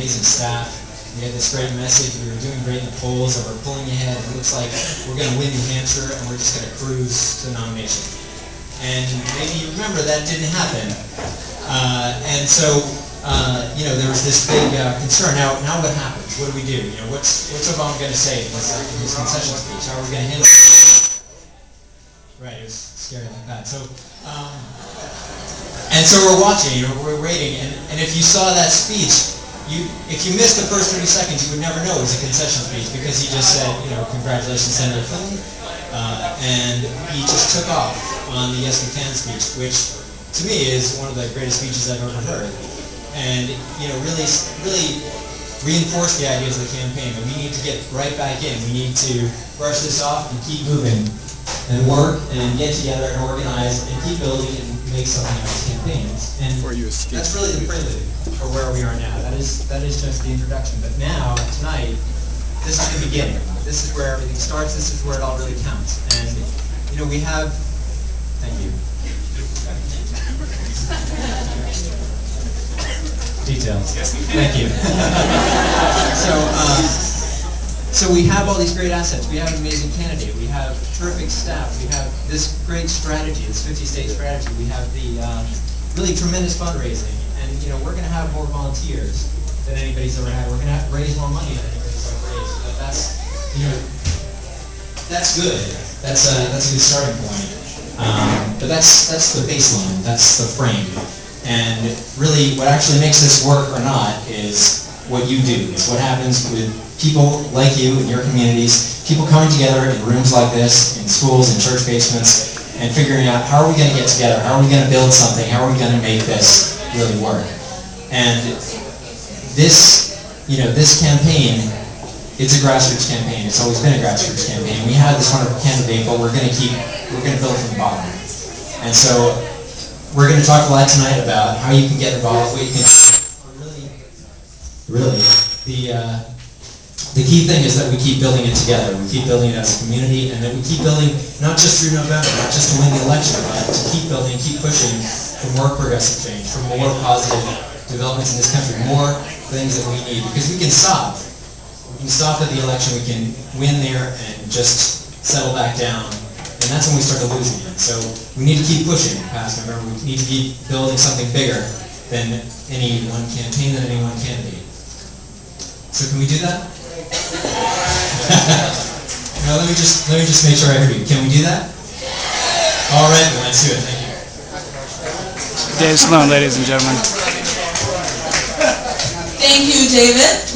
amazing staff. We had this great message. We were doing great in the polls, and we're pulling ahead. It looks like we're going to win New Hampshire, and we're just going to cruise to the nomination. And maybe you remember that didn't happen. And so, there was this big concern. Now what happens? What do we do? What's Obama going to say in his concession speech? How are we going to handle it? Right, it was scary like that. So, and so we're watching, we're waiting, and if you saw that speech, if you missed the first 30 seconds, you would never know it was a concession speech because he just said, congratulations, Senator Clinton, and he just took off on the Yes We Can speech, which to me is one of the greatest speeches I've ever heard, and really reinforced the ideas of the campaign that we need to get right back in. We need to brush this off and keep moving and work and get together and organize and keep building and make something out of these campaigns. And that's really the prelude for where we are now. That is just the introduction. But now, tonight, this is the beginning. This is where everything starts. This is where it all really counts. And we have. Thank you. Details. Thank you. So we have all these great assets. We have an amazing candidate. We have terrific staff. We have this great strategy, this 50-state strategy. We have the really tremendous fundraising. And we're going to have more volunteers than anybody's ever had. We're going to raise more money than anybody's ever raised. But that's good. That's a good starting point. But that's the baseline. That's the frame. And really, what actually makes this work or not is what you do. It's what happens with people like you in your communities, people coming together in rooms like this, in schools, in church basements, and figuring out how are we going to get together, how are we going to build something, how are we going to make this really work. And this campaign, it's a grassroots campaign. It's always been a grassroots campaign. We had this wonderful candidate, but we're going to build from the bottom. And so we're going to talk a lot tonight about how you can get involved, what you can really, the key thing is that we keep building it together. We keep building it as a community, and that we keep building not just through November, not just to win the election, but to keep building, keep pushing for more progressive change, for more positive developments in this country, more things that we need. Because we can stop. We can stop at the election. We can win there and just settle back down. And that's when we start to lose again. So we need to keep pushing past November. We need to keep building something bigger than any one campaign, than any one candidate. So can we do that? No, let me just make sure I heard you. Can we do that? All right, then let's do it. Thank you. Dave Sloane, ladies and gentlemen. Thank you, David.